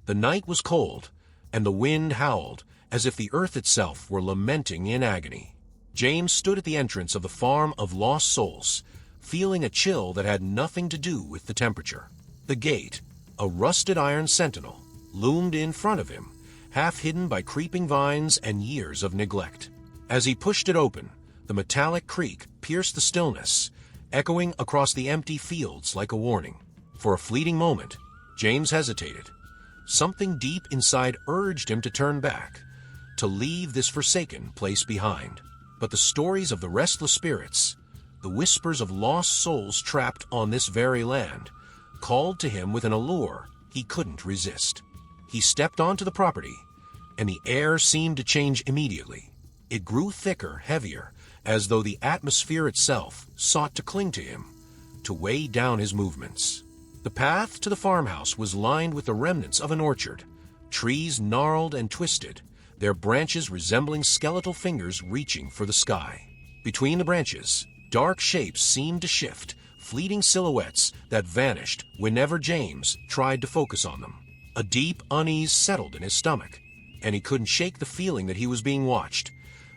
The night was cold, and the wind howled as if the earth itself were lamenting in agony. James stood at the entrance of the farm of lost souls, feeling a chill that had nothing to do with the temperature. The gate, a rusted iron sentinel, loomed in front of him, half hidden by creeping vines and years of neglect. As he pushed it open, the metallic creak pierced the stillness, echoing across the empty fields like a warning. For a fleeting moment, James hesitated. Something deep inside urged him to turn back, to leave this forsaken place behind. But the stories of the restless spirits, the whispers of lost souls trapped on this very land, called to him with an allure he couldn't resist. He stepped onto the property, and the air seemed to change immediately. It grew thicker, heavier, as though the atmosphere itself sought to cling to him, to weigh down his movements. The path to the farmhouse was lined with the remnants of an orchard, trees gnarled and twisted, their branches resembling skeletal fingers reaching for the sky. Between the branches, dark shapes seemed to shift, fleeting silhouettes that vanished whenever James tried to focus on them. A deep unease settled in his stomach, and he couldn't shake the feeling that he was being watched,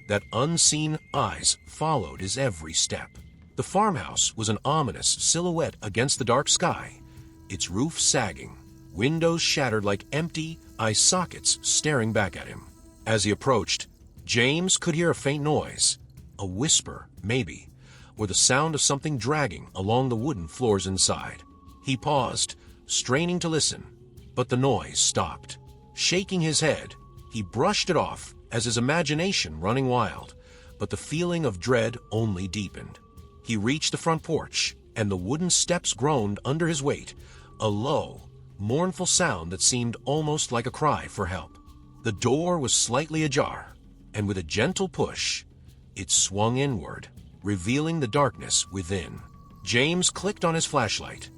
that unseen eyes followed his every step. The farmhouse was an ominous silhouette against the dark sky, its roof sagging, windows shattered like empty eye sockets staring back at him. As he approached, James could hear a faint noise, a whisper, maybe, or the sound of something dragging along the wooden floors inside. He paused, straining to listen, but the noise stopped. Shaking his head, he brushed it off as his imagination running wild, but the feeling of dread only deepened. He reached the front porch, and the wooden steps groaned under his weight, a low, mournful sound that seemed almost like a cry for help. The door was slightly ajar, and with a gentle push, it swung inward, revealing the darkness within. James clicked on his flashlight,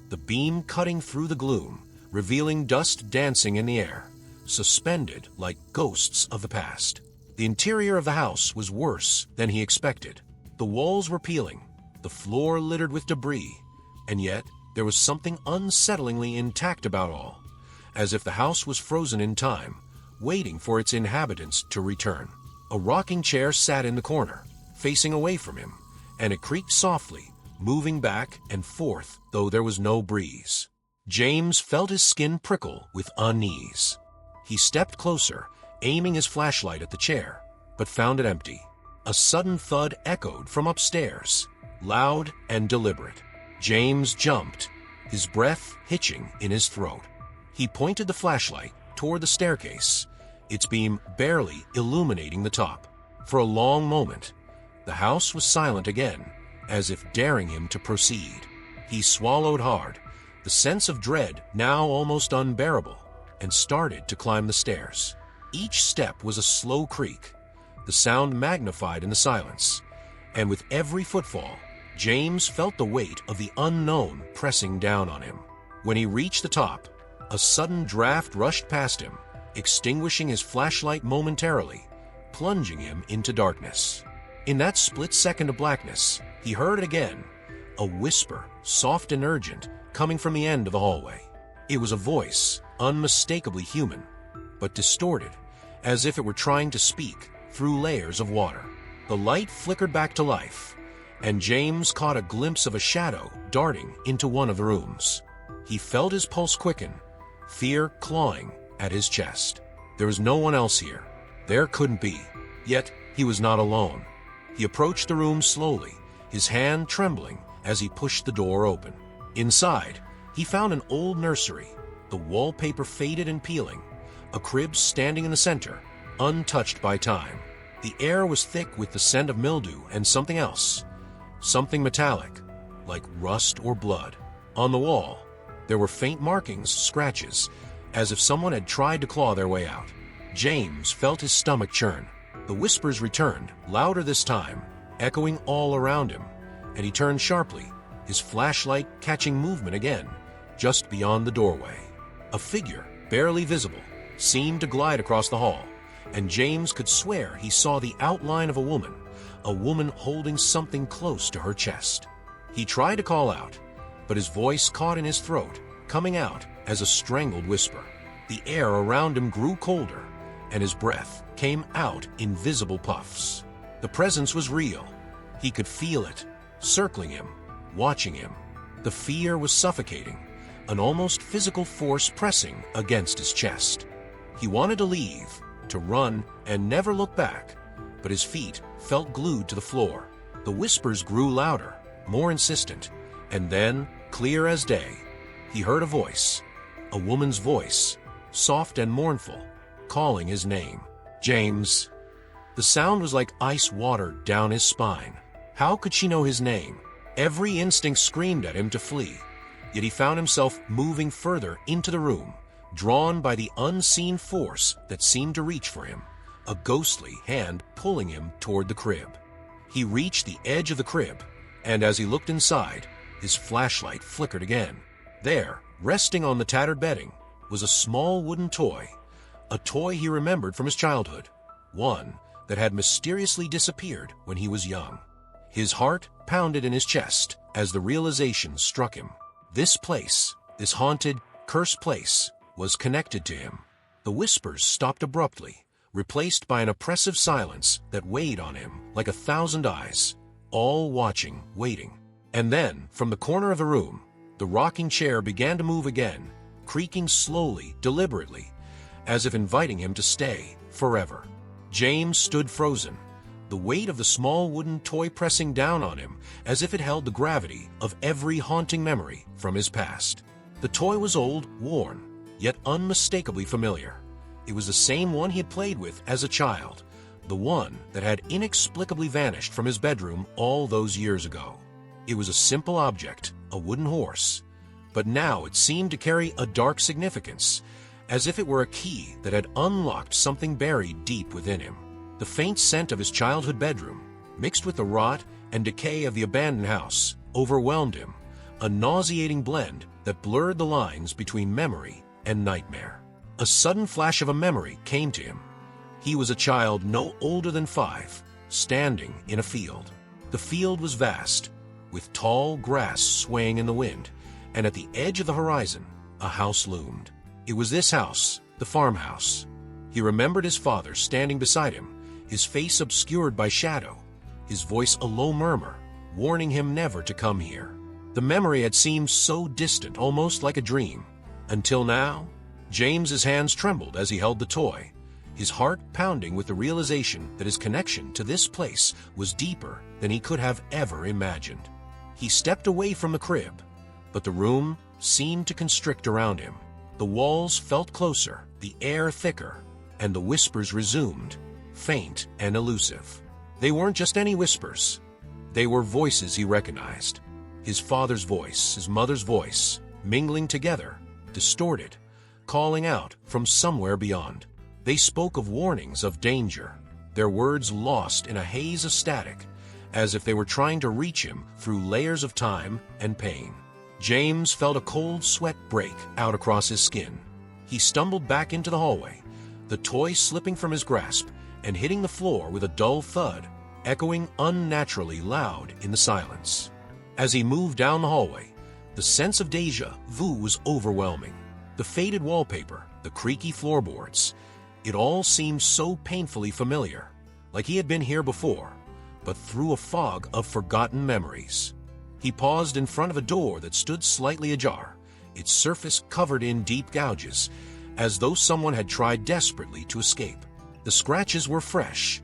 the beam cutting through the gloom, revealing dust dancing in the air, suspended like ghosts of the past. The interior of the house was worse than he expected. The walls were peeling, the floor littered with debris, and yet there was something unsettlingly intact about all, as if the house was frozen in time, waiting for its inhabitants to return. A rocking chair sat in the corner, facing away from him, and it creaked softly, moving back and forth, though there was no breeze. James felt his skin prickle with unease. He stepped closer, aiming his flashlight at the chair, but found it empty. A sudden thud echoed from upstairs, loud and deliberate. James jumped, his breath hitching in his throat. He pointed the flashlight toward the staircase, its beam barely illuminating the top. For a long moment, the house was silent again, as if daring him to proceed. He swallowed hard, the sense of dread now almost unbearable, and started to climb the stairs. Each step was a slow creak, the sound magnified in the silence, and with every footfall, James felt the weight of the unknown pressing down on him. When he reached the top, a sudden draft rushed past him, extinguishing his flashlight momentarily, plunging him into darkness. In that split second of blackness, he heard it again, a whisper, soft and urgent, coming from the end of the hallway. It was a voice, unmistakably human, but distorted, as if it were trying to speak through layers of water. The light flickered back to life, and James caught a glimpse of a shadow darting into one of the rooms. He felt his pulse quicken, fear clawing at his chest. There was no one else here. There couldn't be. Yet he was not alone. He approached the room slowly, his hand trembling as he pushed the door open. Inside, he found an old nursery, the wallpaper faded and peeling, a crib standing in the center, untouched by time. The air was thick with the scent of mildew and something else, something metallic, like rust or blood. On the wall, there were faint markings, scratches, as if someone had tried to claw their way out. James felt his stomach churn. The whispers returned, louder this time, echoing all around him, and he turned sharply, his flashlight catching movement again, just beyond the doorway. A figure, barely visible, seemed to glide across the hall, and James could swear he saw the outline of a woman holding something close to her chest. He tried to call out, but his voice caught in his throat, coming out as a strangled whisper. The air around him grew colder, and his breath came out in visible puffs. The presence was real. He could feel it, circling him, watching him. The fear was suffocating, an almost physical force pressing against his chest. He wanted to leave, to run and never look back, but his feet felt glued to the floor. The whispers grew louder, more insistent, and then, clear as day, he heard a voice, a woman's voice, soft and mournful, calling his name. James. The sound was like ice water down his spine. How could she know his name? Every instinct screamed at him to flee, yet he found himself moving further into the room, drawn by the unseen force that seemed to reach for him, a ghostly hand pulling him toward the crib. He reached the edge of the crib, and as he looked inside, his flashlight flickered again. There, resting on the tattered bedding, was a small wooden toy, a toy he remembered from his childhood, one that had mysteriously disappeared when he was young. His heart pounded in his chest as the realization struck him. This place, this haunted, cursed place, was connected to him. The whispers stopped abruptly, replaced by an oppressive silence that weighed on him like 1,000 eyes, all watching, waiting. And then, from the corner of the room, the rocking chair began to move again, creaking slowly, deliberately, as if inviting him to stay forever. James stood frozen, the weight of the small wooden toy pressing down on him as if it held the gravity of every haunting memory from his past. The toy was old, worn, yet unmistakably familiar. It was the same one he had played with as a child, the one that had inexplicably vanished from his bedroom all those years ago. It was a simple object, a wooden horse, but now it seemed to carry a dark significance, as if it were a key that had unlocked something buried deep within him. The faint scent of his childhood bedroom, mixed with the rot and decay of the abandoned house, overwhelmed him, a nauseating blend that blurred the lines between memory and nightmare. A sudden flash of a memory came to him. He was a child no older than 5, standing in a field. The field was vast, with tall grass swaying in the wind, and at the edge of the horizon, a house loomed. It was this house, the farmhouse. He remembered his father standing beside him, his face obscured by shadow, his voice a low murmur, warning him never to come here. The memory had seemed so distant, almost like a dream. Until now, James's hands trembled as he held the toy, his heart pounding with the realization that his connection to this place was deeper than he could have ever imagined. He stepped away from the crib, but the room seemed to constrict around him. The walls felt closer, the air thicker, and the whispers resumed, faint and elusive. They weren't just any whispers. They were voices he recognized. His father's voice, his mother's voice, mingling together, distorted, calling out from somewhere beyond. They spoke of warnings of danger, their words lost in a haze of static, as if they were trying to reach him through layers of time and pain. James felt a cold sweat break out across his skin. He stumbled back into the hallway, the toy slipping from his grasp and hitting the floor with a dull thud, echoing unnaturally loud in the silence. As he moved down the hallway, the sense of déjà vu was overwhelming. The faded wallpaper, the creaky floorboards, it all seemed so painfully familiar, like he had been here before, but through a fog of forgotten memories. He paused in front of a door that stood slightly ajar, its surface covered in deep gouges, as though someone had tried desperately to escape. The scratches were fresh,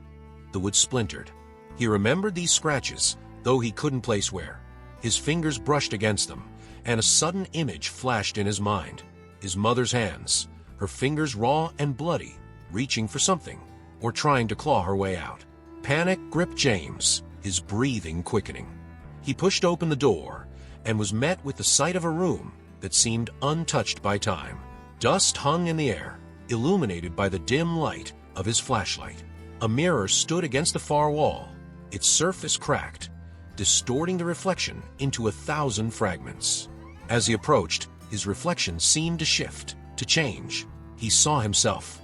the wood splintered. He remembered these scratches, though he couldn't place where. His fingers brushed against them, and a sudden image flashed in his mind. His mother's hands, her fingers raw and bloody, reaching for something, or trying to claw her way out. Panic gripped James, his breathing quickening. He pushed open the door and was met with the sight of a room that seemed untouched by time. Dust hung in the air, illuminated by the dim light of his flashlight. A mirror stood against the far wall, its surface cracked, distorting the reflection into 1,000 fragments. As he approached, his reflection seemed to shift, to change. He saw himself,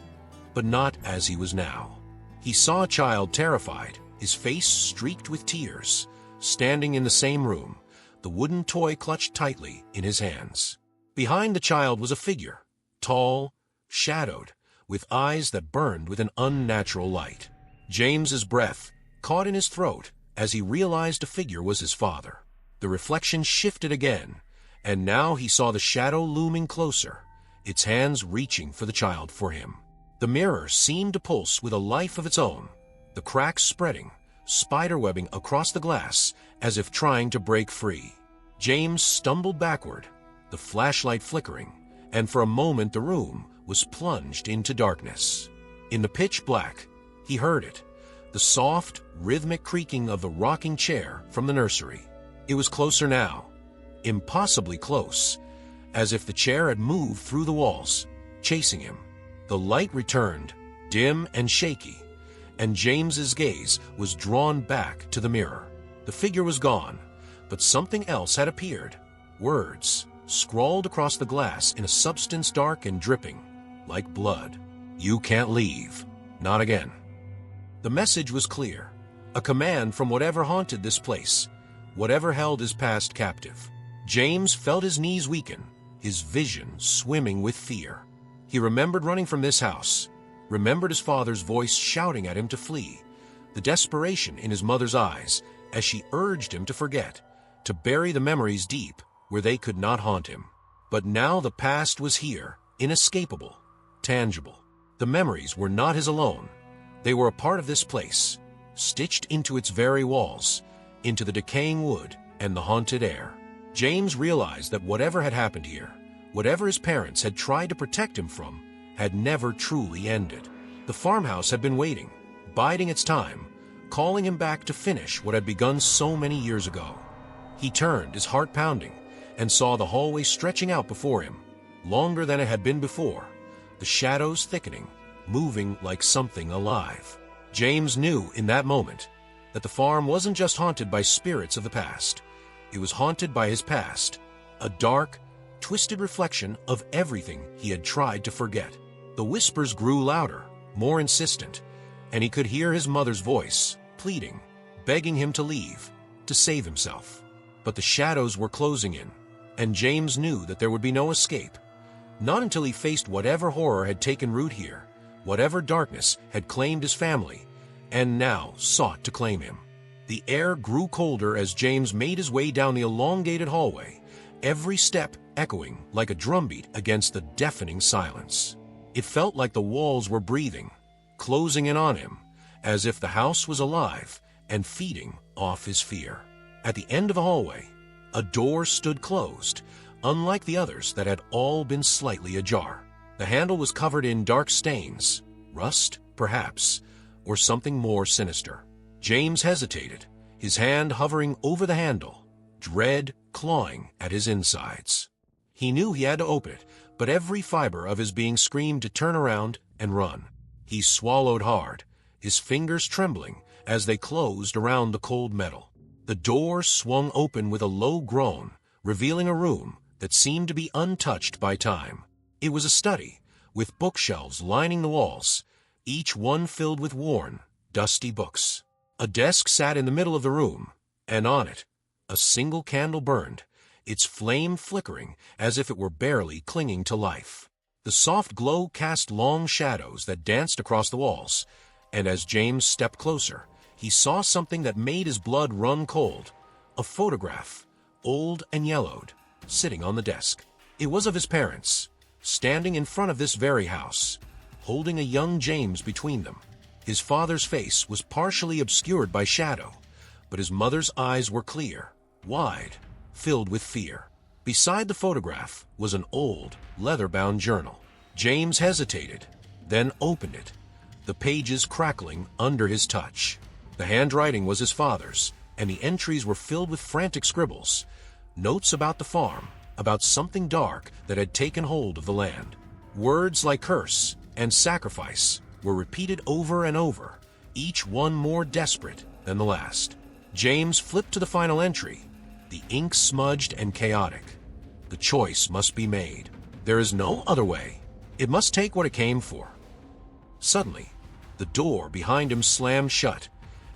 but not as he was now. He saw a child terrified, his face streaked with tears, standing in the same room, the wooden toy clutched tightly in his hands. Behind the child was a figure, tall, shadowed, with eyes that burned with an unnatural light. James's breath caught in his throat as he realized a figure was his father. The reflection shifted again, and now he saw the shadow looming closer, its hands reaching for the child for him. The mirror seemed to pulse with a life of its own, the cracks spreading, spiderwebbing across the glass as if trying to break free. James stumbled backward, the flashlight flickering, and for a moment the room was plunged into darkness. In the pitch black, he heard it, the soft, rhythmic creaking of the rocking chair from the nursery. It was closer now, impossibly close, as if the chair had moved through the walls, chasing him. The light returned, dim and shaky, and James's gaze was drawn back to the mirror. The figure was gone, but something else had appeared. Words, scrawled across the glass in a substance dark and dripping, like blood. "You can't leave. Not again." The message was clear, a command from whatever haunted this place, whatever held his past captive. James felt his knees weaken, his vision swimming with fear. He remembered running from this house, remembered his father's voice shouting at him to flee, the desperation in his mother's eyes as she urged him to forget, to bury the memories deep where they could not haunt him. But now the past was here, inescapable, tangible. The memories were not his alone. They were a part of this place, stitched into its very walls, into the decaying wood and the haunted air. James realized that whatever had happened here, whatever his parents had tried to protect him from, had never truly ended. The farmhouse had been waiting, biding its time, calling him back to finish what had begun so many years ago. He turned, his heart pounding, and saw the hallway stretching out before him, longer than it had been before, the shadows thickening, moving like something alive. James knew in that moment that the farm wasn't just haunted by spirits of the past. It was haunted by his past, a dark, twisted reflection of everything he had tried to forget. The whispers grew louder, more insistent, and he could hear his mother's voice, pleading, begging him to leave, to save himself. But the shadows were closing in, and James knew that there would be no escape, not until he faced whatever horror had taken root here, whatever darkness had claimed his family, and now sought to claim him. The air grew colder as James made his way down the elongated hallway, every step echoing like a drumbeat against the deafening silence. It felt like the walls were breathing, closing in on him, as if the house was alive and feeding off his fear. At the end of the hallway, a door stood closed, unlike the others that had all been slightly ajar. The handle was covered in dark stains, rust, perhaps, or something more sinister. James hesitated, his hand hovering over the handle, dread clawing at his insides. He knew he had to open it, but every fiber of his being screamed to turn around and run. He swallowed hard, his fingers trembling as they closed around the cold metal. The door swung open with a low groan, revealing a room that seemed to be untouched by time. It was a study, with bookshelves lining the walls, each one filled with worn, dusty books. A desk sat in the middle of the room, and on it, a single candle burned, its flame flickering as if it were barely clinging to life. The soft glow cast long shadows that danced across the walls, and as James stepped closer, he saw something that made his blood run cold. A photograph, old and yellowed, sitting on the desk. It was of his parents, standing in front of this very house, holding a young James between them. His father's face was partially obscured by shadow, but his mother's eyes were clear, wide, filled with fear. Beside the photograph was an old, leather-bound journal. James hesitated, then opened it, the pages crackling under his touch. The handwriting was his father's, and the entries were filled with frantic scribbles, notes about the farm, about something dark that had taken hold of the land. Words like curse and sacrifice were repeated over and over, each one more desperate than the last. James flipped to the final entry, the ink smudged and chaotic. The choice must be made. There is no other way. It must take what it came for. Suddenly, the door behind him slammed shut,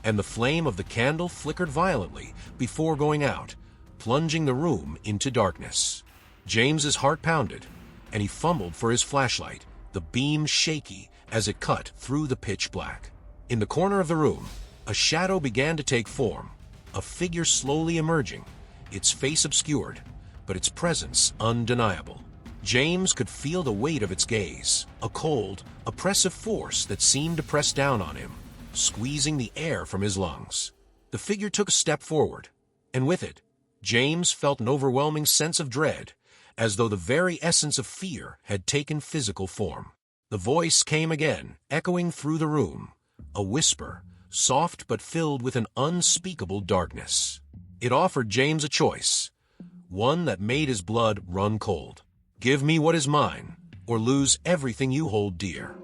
and the flame of the candle flickered violently before going out, plunging the room into darkness. James's heart pounded, and he fumbled for his flashlight, the beam shaky as it cut through the pitch black. In the corner of the room, a shadow began to take form, a figure slowly emerging, its face obscured, but its presence undeniable. James could feel the weight of its gaze, a cold, oppressive force that seemed to press down on him, squeezing the air from his lungs. The figure took a step forward, and with it, James felt an overwhelming sense of dread, as though the very essence of fear had taken physical form. The voice came again, echoing through the room, a whisper, soft but filled with an unspeakable darkness. It offered James a choice, one that made his blood run cold. Give me what is mine, or lose everything you hold dear.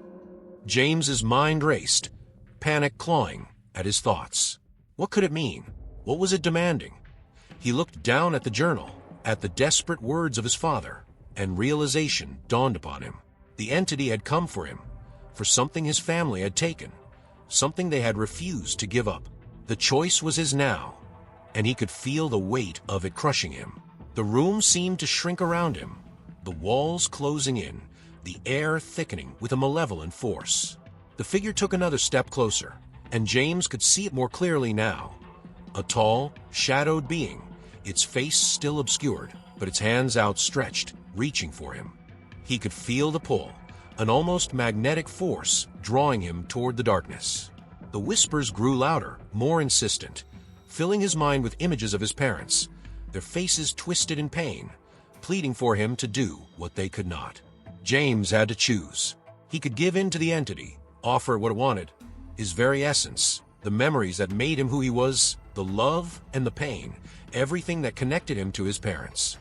James's mind raced, panic clawing at his thoughts. What could it mean? What was it demanding? He looked down at the journal, at the desperate words of his father, and realization dawned upon him. The entity had come for him, for something his family had taken, something they had refused to give up. The choice was his now, and he could feel the weight of it crushing him. The room seemed to shrink around him, the walls closing in, the air thickening with a malevolent force. The figure took another step closer, and James could see it more clearly now. A tall, shadowed being, its face still obscured, but its hands outstretched, reaching for him. He could feel the pull, an almost magnetic force drawing him toward the darkness. The whispers grew louder, more insistent, filling his mind with images of his parents, their faces twisted in pain, pleading for him to do what they could not. James had to choose. He could give in to the entity, offer what it wanted, his very essence, the memories that made him who he was, the love and the pain, everything that connected him to his parents.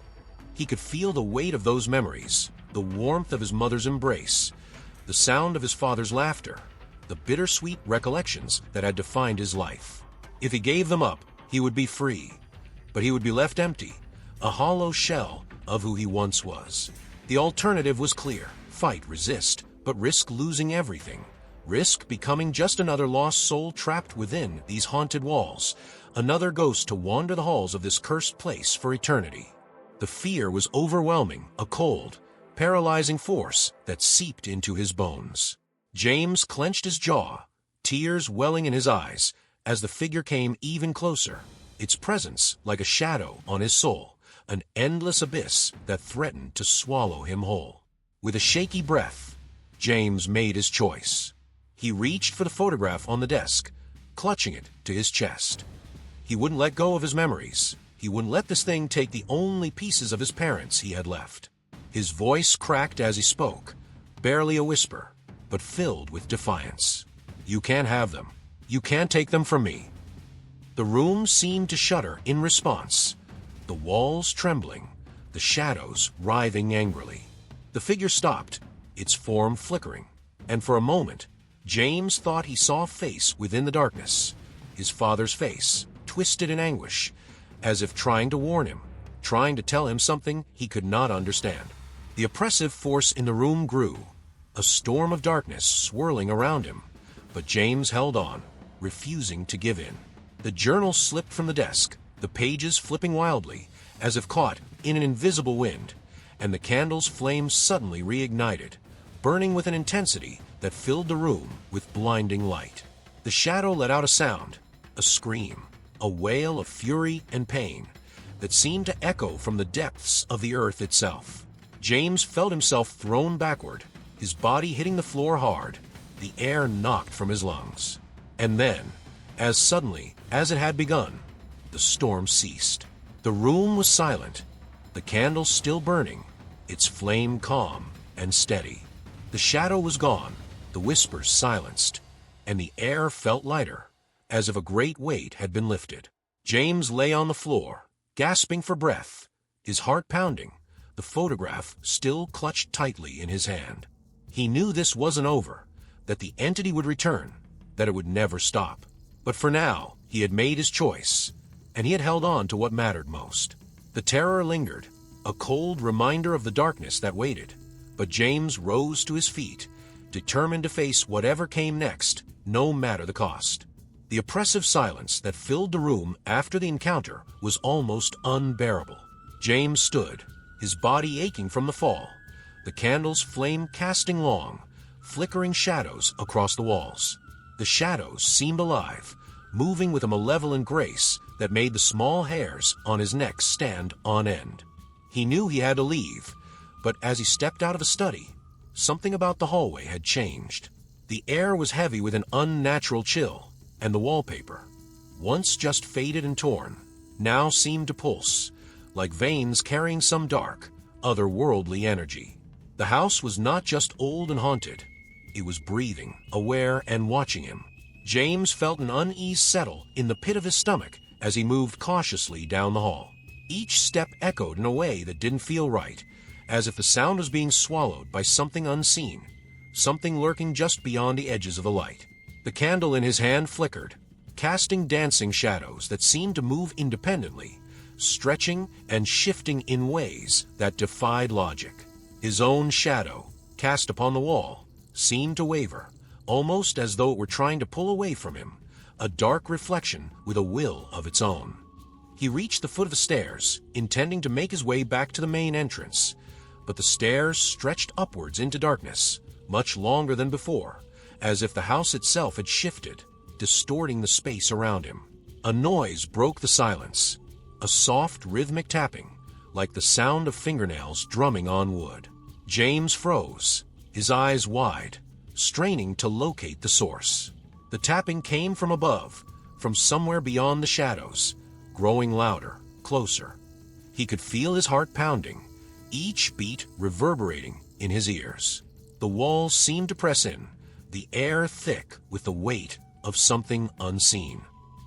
He could feel the weight of those memories, the warmth of his mother's embrace, the sound of his father's laughter, the bittersweet recollections that had defined his life. If he gave them up, he would be free, but he would be left empty, a hollow shell of who he once was. The alternative was clear: fight, resist, but risk losing everything. Risk becoming just another lost soul trapped within these haunted walls, another ghost to wander the halls of this cursed place for eternity. The fear was overwhelming, a cold, paralyzing force that seeped into his bones. James clenched his jaw, tears welling in his eyes, as the figure came even closer, its presence like a shadow on his soul, an endless abyss that threatened to swallow him whole. With a shaky breath, James made his choice. He reached for the photograph on the desk, clutching it to his chest. He wouldn't let go of his memories. He wouldn't let this thing take the only pieces of his parents he had left. His voice cracked as he spoke, barely a whisper, but filled with defiance. You can't have them. You can't take them from me. The room seemed to shudder in response, the walls trembling, the shadows writhing angrily. The figure stopped, its form flickering, and for a moment, James thought he saw a face within the darkness, his father's face, twisted in anguish, as if trying to warn him, trying to tell him something he could not understand. The oppressive force in the room grew, a storm of darkness swirling around him, but James held on, refusing to give in. The journal slipped from the desk, the pages flipping wildly, as if caught in an invisible wind, and the candle's flame suddenly reignited, burning with an intensity that filled the room with blinding light. The shadow let out a sound, a scream, a wail of fury and pain that seemed to echo from the depths of the earth itself. James felt himself thrown backward, his body hitting the floor hard, the air knocked from his lungs. And then, as suddenly as it had begun, the storm ceased. The room was silent, the candle still burning, its flame calm and steady. The shadow was gone, the whispers silenced, and the air felt lighter, as if a great weight had been lifted. James lay on the floor, gasping for breath, his heart pounding, the photograph still clutched tightly in his hand. He knew this wasn't over, that the entity would return, that it would never stop. But for now, he had made his choice, and he had held on to what mattered most. The terror lingered, a cold reminder of the darkness that waited, but James rose to his feet, determined to face whatever came next, no matter the cost. The oppressive silence that filled the room after the encounter was almost unbearable. James stood, his body aching from the fall, the candle's flame casting long, flickering shadows across the walls. The shadows seemed alive, moving with a malevolent grace that made the small hairs on his neck stand on end. He knew he had to leave, but as he stepped out of the study, something about the hallway had changed. The air was heavy with an unnatural chill, and the wallpaper, once just faded and torn, now seemed to pulse, like veins carrying some dark, otherworldly energy. The house was not just old and haunted. It was breathing, aware, and watching him. James felt an unease settle in the pit of his stomach as he moved cautiously down the hall. Each step echoed in a way that didn't feel right, as if the sound was being swallowed by something unseen, something lurking just beyond the edges of the light. The candle in his hand flickered, casting dancing shadows that seemed to move independently, stretching and shifting in ways that defied logic. His own shadow, cast upon the wall, seemed to waver, almost as though it were trying to pull away from him, a dark reflection with a will of its own. He reached the foot of the stairs, intending to make his way back to the main entrance, but the stairs stretched upwards into darkness, much longer than before, as if the house itself had shifted, distorting the space around him. A noise broke the silence, a soft rhythmic tapping, like the sound of fingernails drumming on wood. James froze, his eyes wide, straining to locate the source. The tapping came from above, from somewhere beyond the shadows, growing louder, closer. He could feel his heart pounding, each beat reverberating in his ears. The walls seemed to press in, the air thick with the weight of something unseen.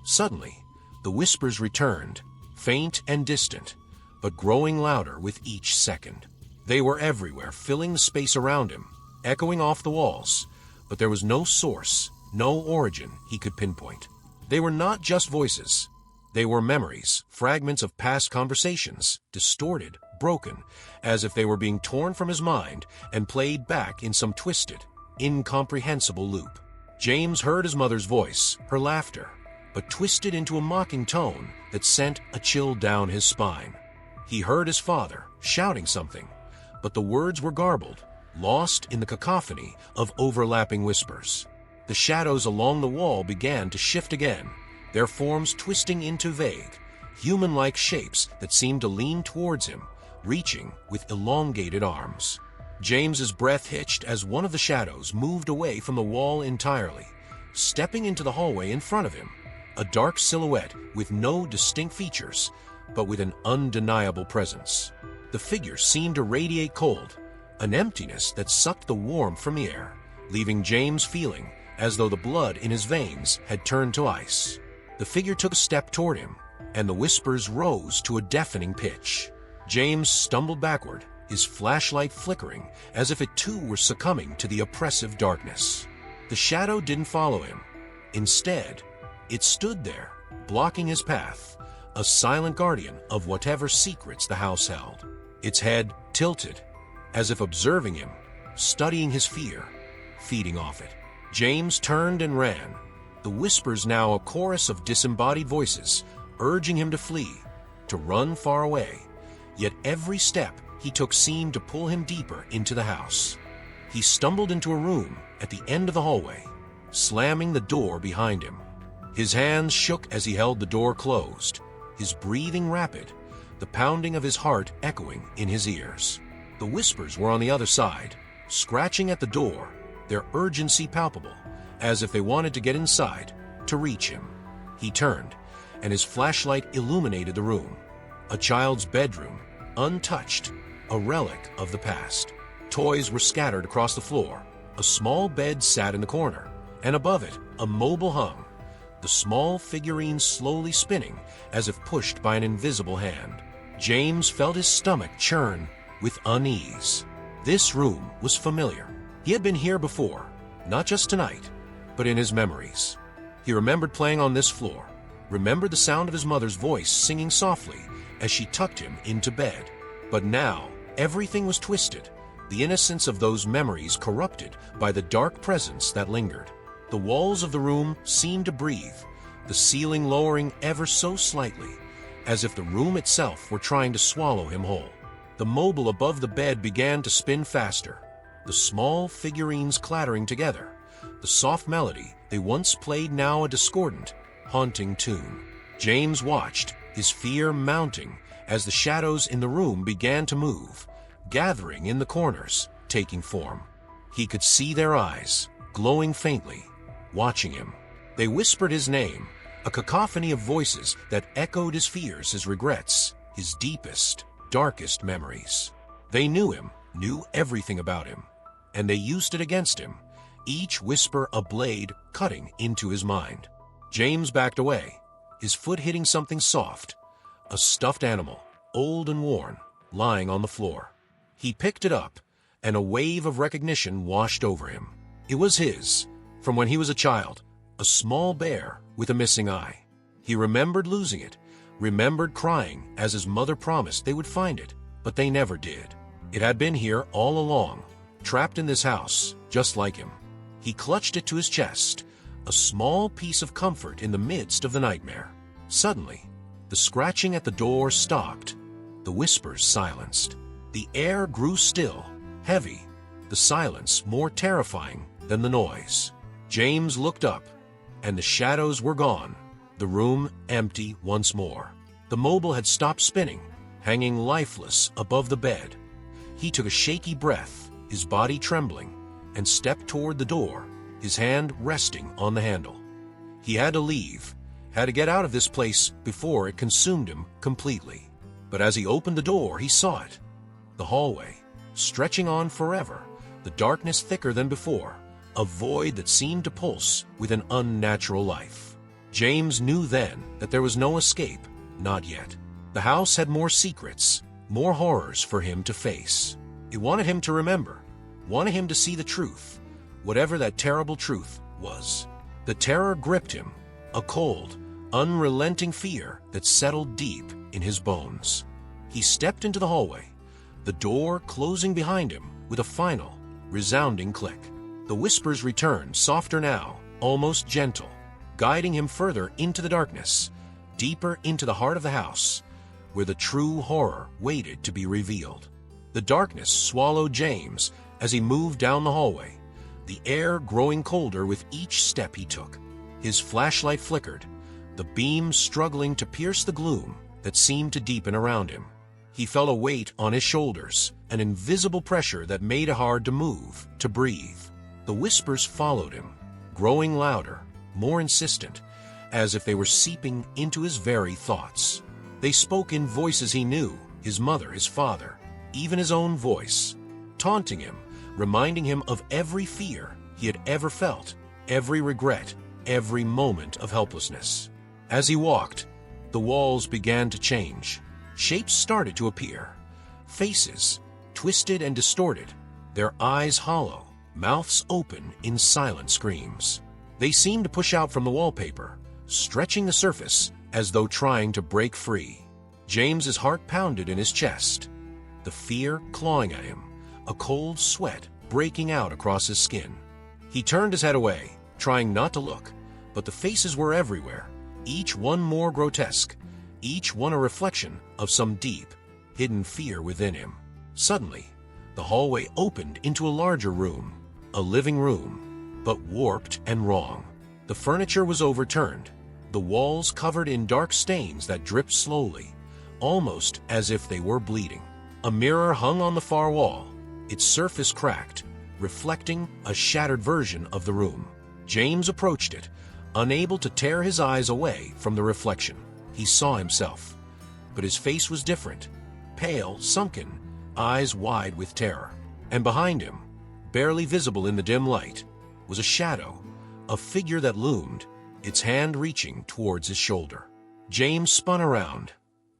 Suddenly, the whispers returned, faint and distant, but growing louder with each second. They were everywhere, filling the space around him, echoing off the walls, but there was no source, no origin he could pinpoint. They were not just voices. They were memories, fragments of past conversations, distorted, broken, as if they were being torn from his mind and played back in some twisted, incomprehensible loop. James heard his mother's voice, her laughter, but twisted into a mocking tone that sent a chill down his spine. He heard his father shouting something, but the words were garbled, lost in the cacophony of overlapping whispers. The shadows along the wall began to shift again, their forms twisting into vague, human-like shapes that seemed to lean towards him, reaching with elongated arms. James's breath hitched as one of the shadows moved away from the wall entirely, stepping into the hallway in front of him, a dark silhouette with no distinct features, but with an undeniable presence. The figure seemed to radiate cold, an emptiness that sucked the warmth from the air, leaving James feeling as though the blood in his veins had turned to ice. The figure took a step toward him, and the whispers rose to a deafening pitch. James stumbled backward, his flashlight flickering as if it too were succumbing to the oppressive darkness. The shadow didn't follow him. Instead, it stood there, blocking his path, a silent guardian of whatever secrets the house held. Its head tilted, as if observing him, studying his fear, feeding off it. James turned and ran, the whispers now a chorus of disembodied voices, urging him to flee, to run far away. Yet every step he took seemed to pull him deeper into the house. He stumbled into a room at the end of the hallway, slamming the door behind him. His hands shook as he held the door closed, his breathing rapid, the pounding of his heart echoing in his ears. The whispers were on the other side, scratching at the door, their urgency palpable, as if they wanted to get inside, to reach him. He turned, and his flashlight illuminated the room. A child's bedroom, untouched, a relic of the past. Toys were scattered across the floor. A small bed sat in the corner, and above it, a mobile hung, the small figurine slowly spinning as if pushed by an invisible hand. James felt his stomach churn with unease. This room was familiar. He had been here before, not just tonight, but in his memories. He remembered playing on this floor, remembered the sound of his mother's voice singing softly as she tucked him into bed. But now, everything was twisted, the innocence of those memories corrupted by the dark presence that lingered. The walls of the room seemed to breathe, the ceiling lowering ever so slightly, as if the room itself were trying to swallow him whole. The mobile above the bed began to spin faster, the small figurines clattering together, the soft melody they once played now a discordant, haunting tune. James watched, his fear mounting as the shadows in the room began to move, gathering in the corners, taking form. He could see their eyes, glowing faintly, watching him. They whispered his name, a cacophony of voices that echoed his fears, his regrets, his deepest, darkest memories. They knew him, knew everything about him, and they used it against him, each whisper a blade cutting into his mind. James backed away, his foot hitting something soft, a stuffed animal, old and worn, lying on the floor. He picked it up, and a wave of recognition washed over him. It was his, from when he was a child, a small bear with a missing eye. He remembered losing it, remembered crying as his mother promised they would find it, but they never did. It had been here all along, trapped in this house, just like him. He clutched it to his chest, a small piece of comfort in the midst of the nightmare. Suddenly, the scratching at the door stopped, the whispers silenced. The air grew still, heavy, the silence more terrifying than the noise. James looked up, and the shadows were gone, the room empty once more. The mobile had stopped spinning, hanging lifeless above the bed. He took a shaky breath, his body trembling, and stepped toward the door, his hand resting on the handle. He had to leave, had to get out of this place before it consumed him completely. But as he opened the door, he saw it. The hallway, stretching on forever, the darkness thicker than before, a void that seemed to pulse with an unnatural life. James knew then that there was no escape, not yet. The house had more secrets, more horrors for him to face. It wanted him to remember, wanted him to see the truth, whatever that terrible truth was. The terror gripped him, a cold, unrelenting fear that settled deep in his bones. He stepped into the hallway, the door closing behind him with a final, resounding click. The whispers returned, softer now, almost gentle, guiding him further into the darkness, deeper into the heart of the house, where the true horror waited to be revealed. The darkness swallowed James as he moved down the hallway, the air growing colder with each step he took. His flashlight flickered, the beam struggling to pierce the gloom that seemed to deepen around him. He felt a weight on his shoulders, an invisible pressure that made it hard to move, to breathe. The whispers followed him, growing louder, more insistent, as if they were seeping into his very thoughts. They spoke in voices he knew, his mother, his father, even his own voice, taunting him, reminding him of every fear he had ever felt, every regret, every moment of helplessness. As he walked, the walls began to change. Shapes started to appear. Faces, twisted and distorted, their eyes hollow, mouths open in silent screams. They seemed to push out from the wallpaper, stretching the surface as though trying to break free. James's heart pounded in his chest, the fear clawing at him, a cold sweat breaking out across his skin. He turned his head away, trying not to look, but the faces were everywhere, each one more grotesque, each one a reflection of some deep, hidden fear within him. Suddenly, the hallway opened into a larger room, a living room, but warped and wrong. The furniture was overturned, the walls covered in dark stains that dripped slowly, almost as if they were bleeding. A mirror hung on the far wall, its surface cracked, reflecting a shattered version of the room. James approached it, unable to tear his eyes away from the reflection. He saw himself, but his face was different, pale, sunken, eyes wide with terror. And behind him, barely visible in the dim light, was a shadow, a figure that loomed, its hand reaching towards his shoulder. James spun around,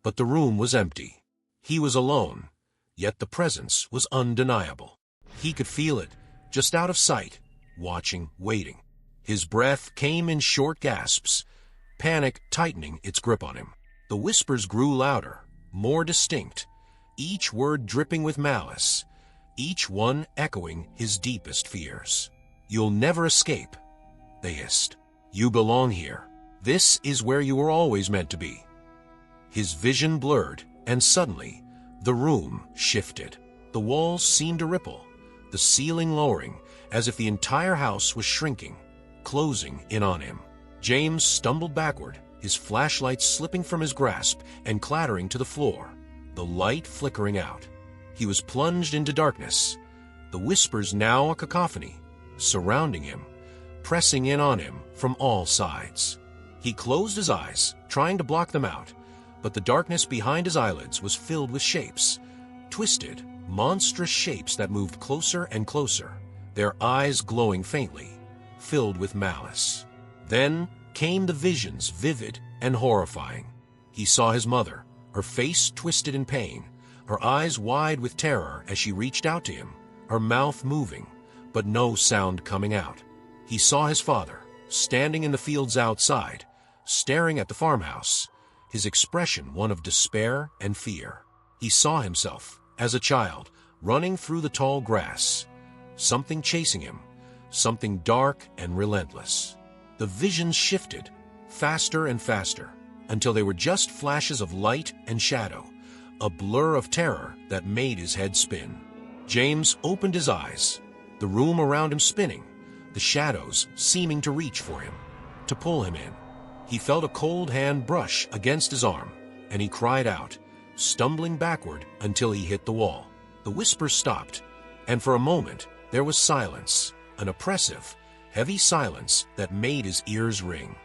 but the room was empty. He was alone, yet the presence was undeniable. He could feel it, just out of sight, watching, waiting. His breath came in short gasps, panic tightening its grip on him. The whispers grew louder, more distinct, each word dripping with malice, each one echoing his deepest fears. "You'll never escape," they hissed. "You belong here. This is where you were always meant to be." His vision blurred, and suddenly, The room shifted. The walls seemed to ripple, the ceiling lowering, as if the entire house was shrinking, closing in on him. James stumbled backward, his flashlight slipping from his grasp and clattering to the floor, the light flickering out. He was plunged into darkness, the whispers now a cacophony, surrounding him, pressing in on him from all sides. He closed his eyes, trying to block them out, but the darkness behind his eyelids was filled with shapes, twisted, monstrous shapes that moved closer and closer, their eyes glowing faintly, filled with malice. Then came the visions, vivid and horrifying. He saw his mother, her face twisted in pain, her eyes wide with terror as she reached out to him, her mouth moving, but no sound coming out. He saw his father, standing in the fields outside, staring at the farmhouse, his expression one of despair and fear. He saw himself, as a child, running through the tall grass, something chasing him, something dark and relentless. The visions shifted, faster and faster, until they were just flashes of light and shadow, a blur of terror that made his head spin. James opened his eyes, the room around him spinning, the shadows seeming to reach for him, to pull him in. He felt a cold hand brush against his arm, and he cried out, stumbling backward until he hit the wall. The whispers stopped, and for a moment there was silence, an oppressive, heavy silence that made his ears ring.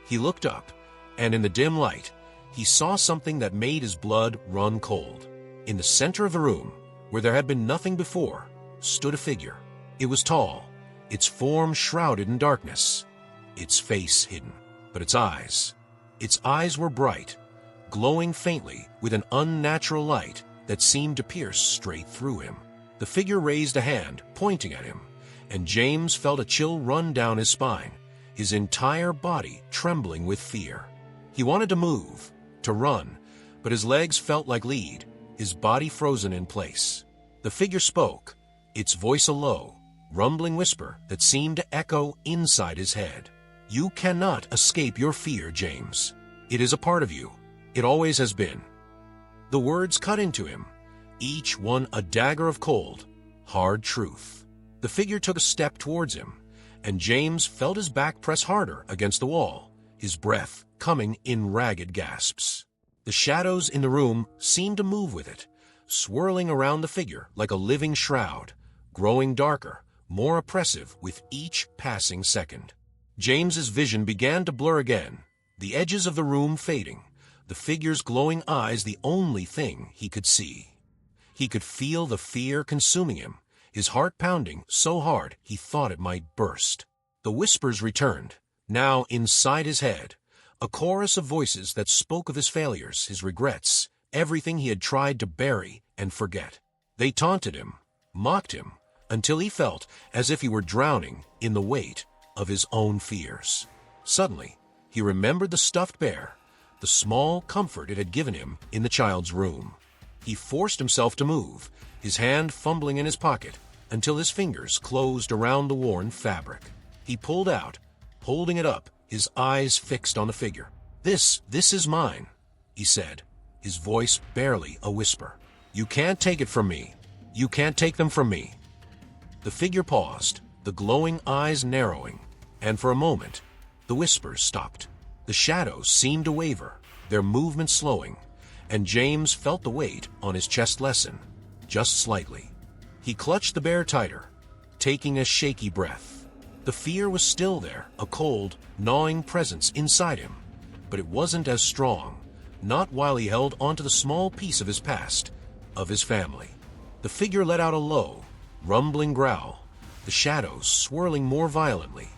He looked up, and in the dim light, he saw something that made his blood run cold. In the center of the room, where there had been nothing before, stood a figure. It was tall, its form shrouded in darkness, its face hidden, but its eyes were bright, glowing faintly with an unnatural light that seemed to pierce straight through him. The figure raised a hand, pointing at him, and James felt a chill run down his spine, his entire body trembling with fear. He wanted to move, to run, but his legs felt like lead, his body frozen in place. The figure spoke, its voice a low, rumbling whisper that seemed to echo inside his head. You cannot escape your fear, James. It is a part of you. It always has been. The words cut into him, each one a dagger of cold, hard truth. The figure took a step towards him, and James felt his back press harder against the wall, his breath coming in ragged gasps. The shadows in the room seemed to move with it, swirling around the figure like a living shroud, growing darker, more oppressive with each passing second. James's vision began to blur again, the edges of the room fading, the figure's glowing eyes the only thing he could see. He could feel the fear consuming him, his heart pounding so hard he thought it might burst. The whispers returned, now inside his head, a chorus of voices that spoke of his failures, his regrets, everything he had tried to bury and forget. They taunted him, mocked him, until he felt as if he were drowning in the weight of his own fears. Suddenly, he remembered the stuffed bear, the small comfort it had given him in the child's room. He forced himself to move, his hand fumbling in his pocket, until his fingers closed around the worn fabric. He pulled out, holding it up, his eyes fixed on the figure. This is mine," he said, his voice barely a whisper. "You can't take it from me. You can't take them from me." The figure paused, the glowing eyes narrowing, and for a moment, the whispers stopped. The shadows seemed to waver, their movement slowing, and James felt the weight on his chest lessen, just slightly. He clutched the bear tighter, taking a shaky breath. The fear was still there, a cold, gnawing presence inside him, but it wasn't as strong, not while he held onto the small piece of his past, of his family. The figure let out a low, rumbling growl, the shadows swirling more violently,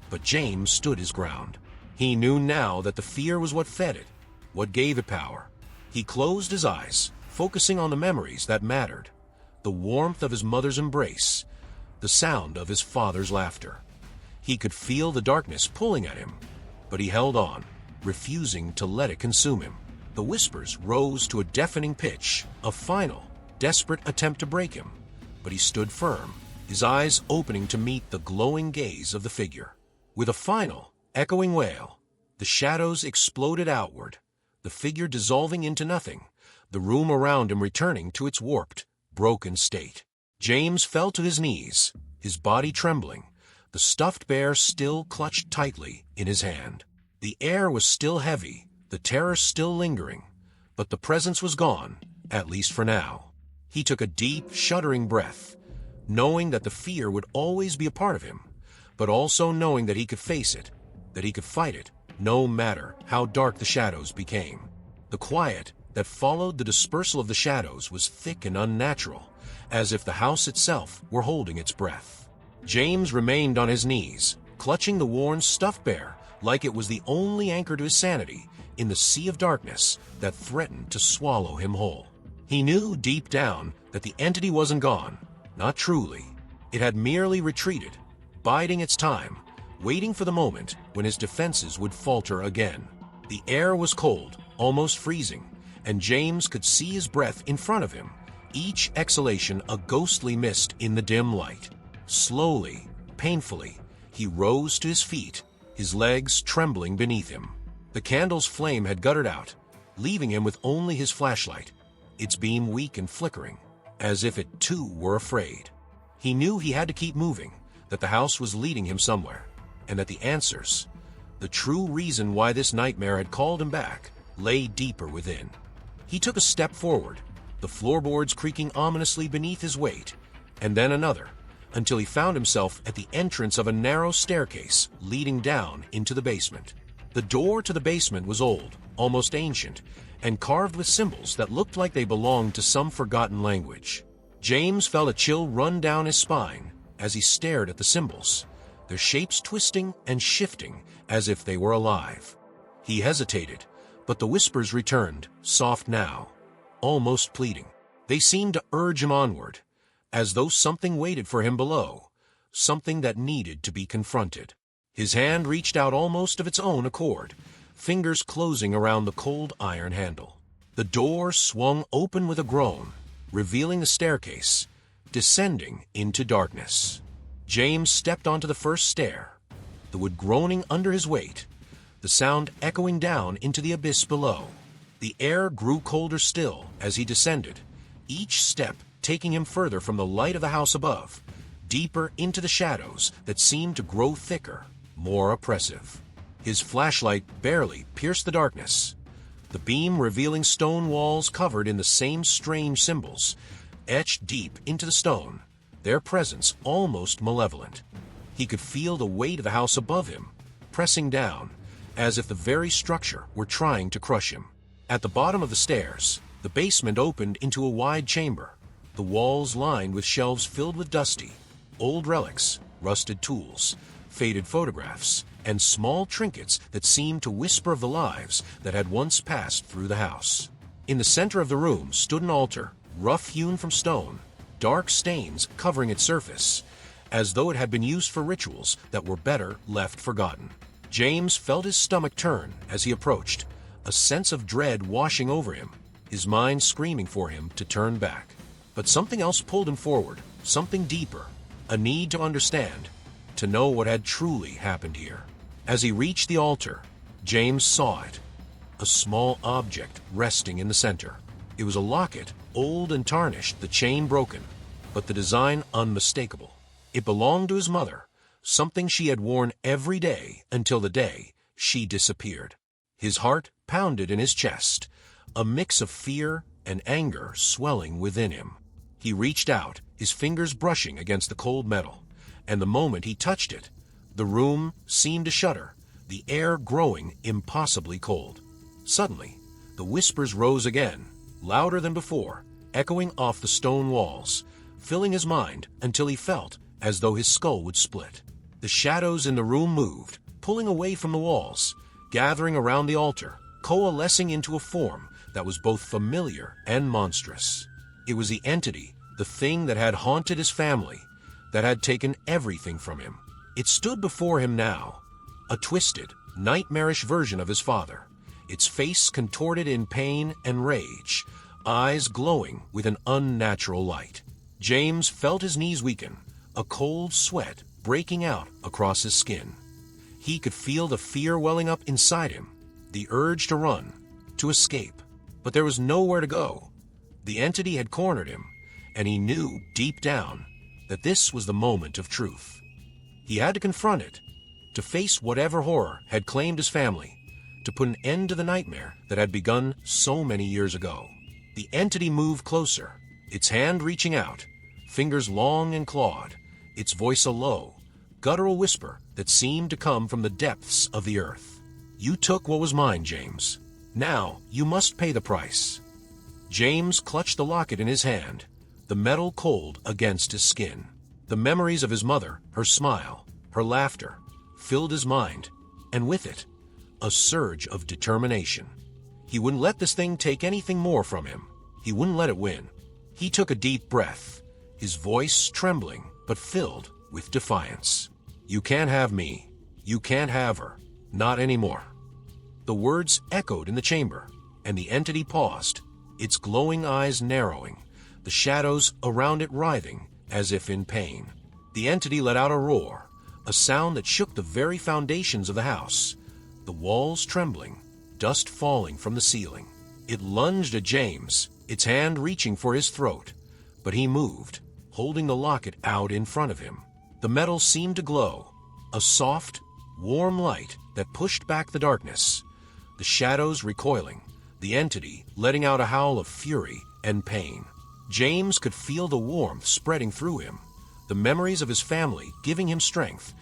but James stood his ground. He knew now that the fear was what fed it, what gave it power. He closed his eyes, focusing on the memories that mattered, the warmth of his mother's embrace, the sound of his father's laughter. He could feel the darkness pulling at him, but he held on, refusing to let it consume him. The whispers rose to a deafening pitch, a final, desperate attempt to break him, but he stood firm, his eyes opening to meet the glowing gaze of the figure. With a final, echoing wail, the shadows exploded outward, the figure dissolving into nothing, the room around him returning to its warped, broken state. James fell to his knees, his body trembling, the stuffed bear still clutched tightly in his hand. The air was still heavy, the terror still lingering, but the presence was gone, at least for now. He took a deep, shuddering breath, knowing that the fear would always be a part of him, but also knowing that he could face it, that he could fight it, no matter how dark the shadows became. The quiet that followed the dispersal of the shadows was thick and unnatural, as if the house itself were holding its breath. James remained on his knees, clutching the worn stuffed bear like it was the only anchor to his sanity in the sea of darkness that threatened to swallow him whole. He knew deep down that the entity wasn't gone, not truly. It had merely retreated, biding its time, waiting for the moment when his defenses would falter again. The air was cold, almost freezing, and James could see his breath in front of him, each exhalation a ghostly mist in the dim light. Slowly, painfully, he rose to his feet, his legs trembling beneath him. The candle's flame had guttered out, leaving him with only his flashlight, its beam weak and flickering, as if it too were afraid. He knew he had to keep moving, that the house was leading him somewhere, and that the answers, the true reason why this nightmare had called him back, lay deeper within. He took a step forward, the floorboards creaking ominously beneath his weight, and then another, until he found himself at the entrance of a narrow staircase leading down into the basement. The door to the basement was old, almost ancient, and carved with symbols that looked like they belonged to some forgotten language. James felt a chill run down his spine as he stared at the symbols, their shapes twisting and shifting as if they were alive. He hesitated, but the whispers returned, soft now, almost pleading. They seemed to urge him onward, as though something waited for him below, something that needed to be confronted. His hand reached out almost of its own accord, fingers closing around the cold iron handle. The door swung open with a groan, revealing the staircase, descending into darkness. James stepped onto the first stair, the wood groaning under his weight, the sound echoing down into the abyss below. The air grew colder still as he descended, each step taking him further from the light of the house above, deeper into the shadows that seemed to grow thicker, more oppressive. His flashlight barely pierced the darkness, the beam revealing stone walls covered in the same strange symbols, etched deep into the stone, their presence almost malevolent. He could feel the weight of the house above him, pressing down, as if the very structure were trying to crush him. At the bottom of the stairs, the basement opened into a wide chamber, the walls lined with shelves filled with dusty, old relics, rusted tools, faded photographs, and small trinkets that seemed to whisper of the lives that had once passed through the house. In the center of the room stood an altar, rough-hewn from stone, dark stains covering its surface, as though it had been used for rituals that were better left forgotten. James felt his stomach turn as he approached, a sense of dread washing over him, his mind screaming for him to turn back. But something else pulled him forward, something deeper, a need to understand, to know what had truly happened here. As he reached the altar, James saw it, a small object resting in the center. It was a locket, old and tarnished, the chain broken, but the design unmistakable. It belonged to his mother, something she had worn every day until the day she disappeared. His heart pounded in his chest, a mix of fear and anger swelling within him. He reached out, his fingers brushing against the cold metal, and the moment he touched it, the room seemed to shudder, the air growing impossibly cold. Suddenly, the whispers rose again, louder than before, echoing off the stone walls, filling his mind until he felt as though his skull would split. The shadows in the room moved, pulling away from the walls, gathering around the altar, coalescing into a form that was both familiar and monstrous. It was the entity, the thing that had haunted his family, that had taken everything from him. It stood before him now, a twisted, nightmarish version of his father, its face contorted in pain and rage, eyes glowing with an unnatural light. James felt his knees weaken, a cold sweat breaking out across his skin. He could feel the fear welling up inside him, the urge to run, to escape. But there was nowhere to go. The entity had cornered him, and he knew deep down that this was the moment of truth. He had to confront it, to face whatever horror had claimed his family, to put an end to the nightmare that had begun so many years ago. The entity moved closer, its hand reaching out, fingers long and clawed, its voice a low, guttural whisper that seemed to come from the depths of the earth. "You took what was mine, James. Now you must pay the price." James clutched the locket in his hand, the metal cold against his skin. The memories of his mother, her smile, her laughter, filled his mind, and with it, a surge of determination. He wouldn't let this thing take anything more from him. He wouldn't let it win. He took a deep breath, his voice trembling but filled with defiance. "You can't have me. You can't have her. Not anymore." The words echoed in the chamber, and the entity paused, its glowing eyes narrowing, the shadows around it writhing as if in pain. The entity let out a roar, a sound that shook the very foundations of the house, the walls trembling, dust falling from the ceiling. It lunged at James, its hand reaching for his throat, but he moved, holding the locket out in front of him. The metal seemed to glow, a soft, warm light that pushed back the darkness, the shadows recoiling, the entity letting out a howl of fury and pain. James could feel the warmth spreading through him, the memories of his family giving him strength,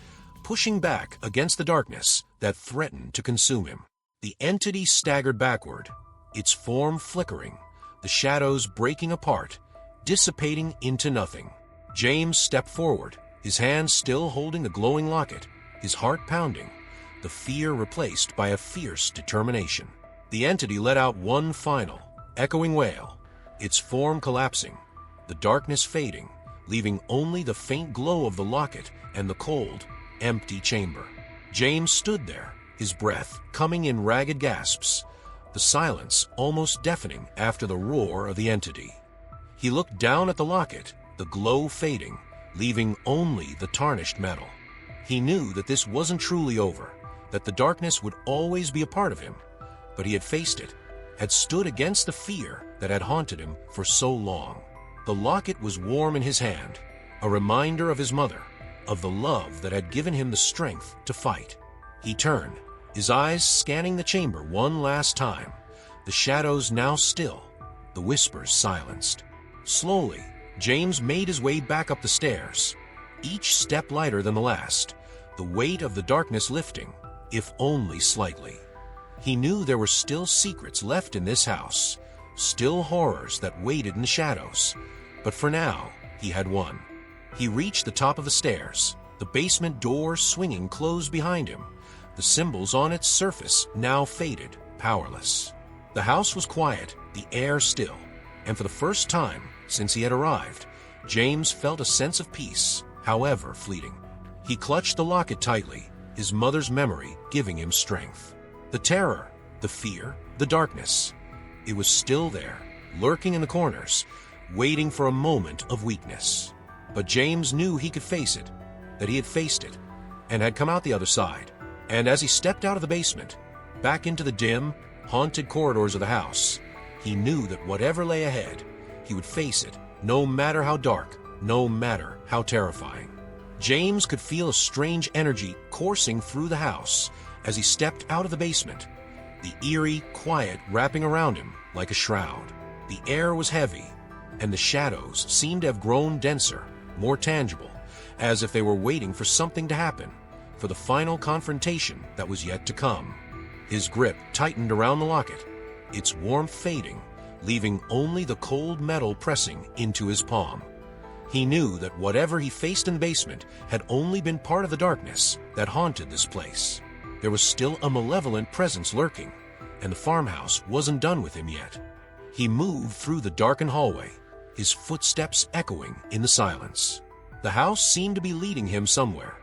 pushing back against the darkness that threatened to consume him. The entity staggered backward, its form flickering, the shadows breaking apart, dissipating into nothing. James stepped forward, his hand still holding the glowing locket, his heart pounding, the fear replaced by a fierce determination. The entity let out one final, echoing wail, its form collapsing, the darkness fading, leaving only the faint glow of the locket and the cold, empty chamber. James stood there, his breath coming in ragged gasps, the silence almost deafening after the roar of the entity. He looked down at the locket, the glow fading, leaving only the tarnished metal. He knew that this wasn't truly over, that the darkness would always be a part of him, but he had faced it, had stood against the fear that had haunted him for so long. The locket was warm in his hand, a reminder of his mother, of the love that had given him the strength to fight. He turned, his eyes scanning the chamber one last time, the shadows now still, the whispers silenced. Slowly, James made his way back up the stairs, each step lighter than the last, the weight of the darkness lifting, if only slightly. He knew there were still secrets left in this house, still horrors that waited in the shadows, but for now, he had won. He reached the top of the stairs, the basement door swinging closed behind him, the symbols on its surface now faded, powerless. The house was quiet, the air still, and for the first time since he had arrived, James felt a sense of peace, however fleeting. He clutched the locket tightly, his mother's memory giving him strength. The terror, the fear, the darkness, it was still there, lurking in the corners, waiting for a moment of weakness. But James knew he could face it, that he had faced it, and had come out the other side. And as he stepped out of the basement, back into the dim, haunted corridors of the house, he knew that whatever lay ahead, he would face it, no matter how dark, no matter how terrifying. James could feel a strange energy coursing through the house as he stepped out of the basement, the eerie quiet wrapping around him like a shroud. The air was heavy, and the shadows seemed to have grown denser, more tangible, as if they were waiting for something to happen, for the final confrontation that was yet to come. His grip tightened around the locket, its warmth fading, leaving only the cold metal pressing into his palm. He knew that whatever he faced in the basement had only been part of the darkness that haunted this place. There was still a malevolent presence lurking, and the farmhouse wasn't done with him yet. He moved through the darkened hallway, his footsteps echoing in the silence. The house seemed to be leading him somewhere,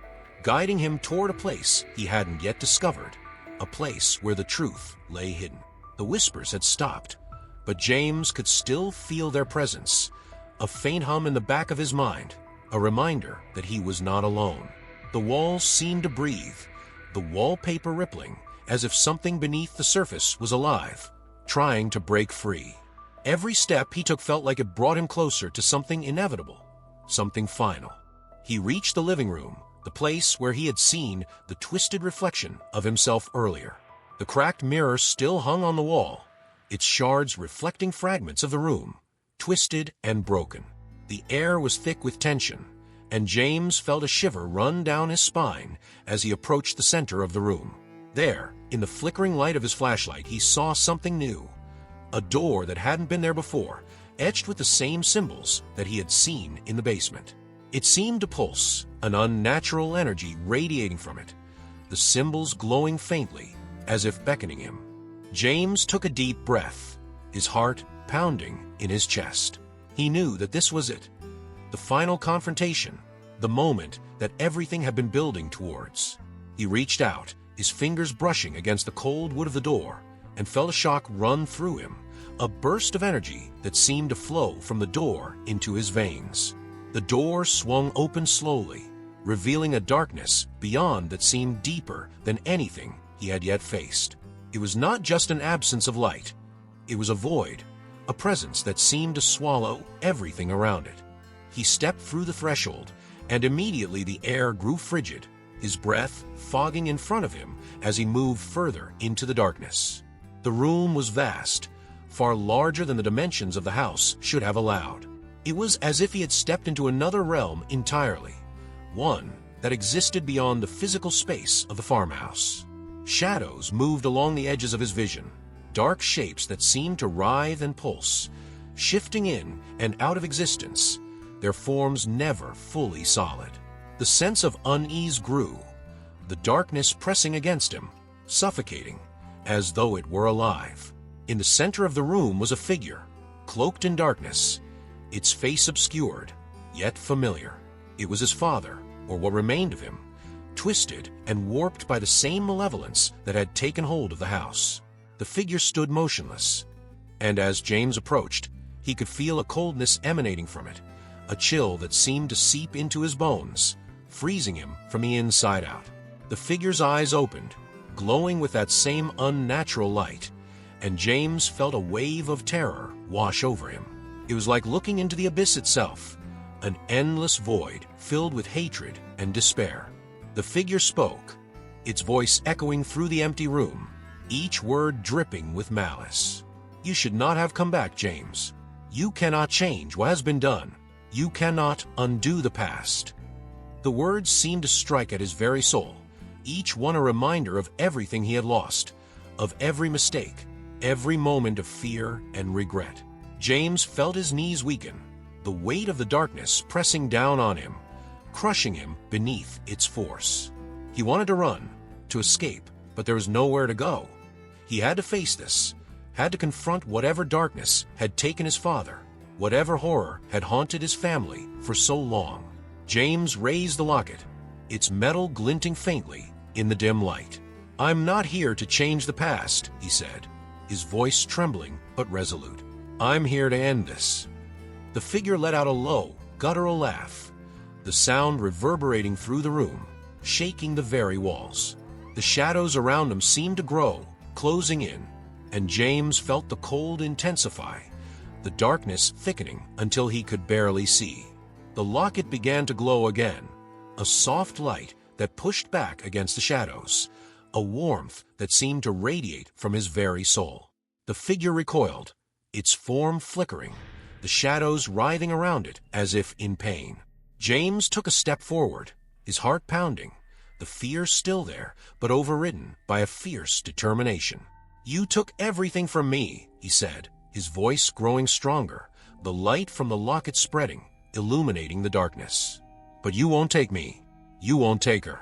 guiding him toward a place he hadn't yet discovered, a place where the truth lay hidden. The whispers had stopped, but James could still feel their presence, a faint hum in the back of his mind, a reminder that he was not alone. The walls seemed to breathe, the wallpaper rippling, as if something beneath the surface was alive, trying to break free. Every step he took felt like it brought him closer to something inevitable, something final. He reached the living room, the place where he had seen the twisted reflection of himself earlier. The cracked mirror still hung on the wall, its shards reflecting fragments of the room, twisted and broken. The air was thick with tension, and James felt a shiver run down his spine as he approached the center of the room. There, in the flickering light of his flashlight, he saw something new. A door that hadn't been there before, etched with the same symbols that he had seen in the basement. It seemed to pulse, an unnatural energy radiating from it, the symbols glowing faintly, as if beckoning him. James took a deep breath, his heart pounding in his chest. He knew that this was it, the final confrontation, the moment that everything had been building towards. He reached out, his fingers brushing against the cold wood of the door, and felt a shock run through him, a burst of energy that seemed to flow from the door into his veins. The door swung open slowly, revealing a darkness beyond that seemed deeper than anything he had yet faced. It was not just an absence of light. It was a void, a presence that seemed to swallow everything around it. He stepped through the threshold, and immediately the air grew frigid, his breath fogging in front of him as he moved further into the darkness. The room was vast, far larger than the dimensions of the house should have allowed. It was as if he had stepped into another realm entirely, one that existed beyond the physical space of the farmhouse. Shadows moved along the edges of his vision, dark shapes that seemed to writhe and pulse, shifting in and out of existence, their forms never fully solid. The sense of unease grew, the darkness pressing against him, suffocating, as though it were alive. In the center of the room was a figure, cloaked in darkness, its face obscured, yet familiar. It was his father, or what remained of him, twisted and warped by the same malevolence that had taken hold of the house. The figure stood motionless, and as James approached, he could feel a coldness emanating from it, a chill that seemed to seep into his bones, freezing him from the inside out. The figure's eyes opened, glowing with that same unnatural light, and James felt a wave of terror wash over him. It was like looking into the abyss itself, an endless void filled with hatred and despair. The figure spoke, its voice echoing through the empty room, each word dripping with malice. "You should not have come back, James. You cannot change what has been done. You cannot undo the past." The words seemed to strike at his very soul, each one a reminder of everything he had lost, of every mistake, every moment of fear and regret. James felt his knees weaken, the weight of the darkness pressing down on him, crushing him beneath its force. He wanted to run, to escape, but there was nowhere to go. He had to face this, had to confront whatever darkness had taken his father, whatever horror had haunted his family for so long. James raised the locket, its metal glinting faintly in the dim light. "I'm not here to change the past," he said, his voice trembling but resolute. "I'm here to end this." The figure let out a low, guttural laugh, the sound reverberating through the room, shaking the very walls. The shadows around him seemed to grow, closing in, and James felt the cold intensify, the darkness thickening until he could barely see. The locket began to glow again, a soft light that pushed back against the shadows, a warmth that seemed to radiate from his very soul. The figure recoiled, its form flickering, the shadows writhing around it as if in pain. James took a step forward, his heart pounding, the fear still there, but overridden by a fierce determination. "You took everything from me," he said, his voice growing stronger, the light from the locket spreading, illuminating the darkness. "But you won't take me. You won't take her."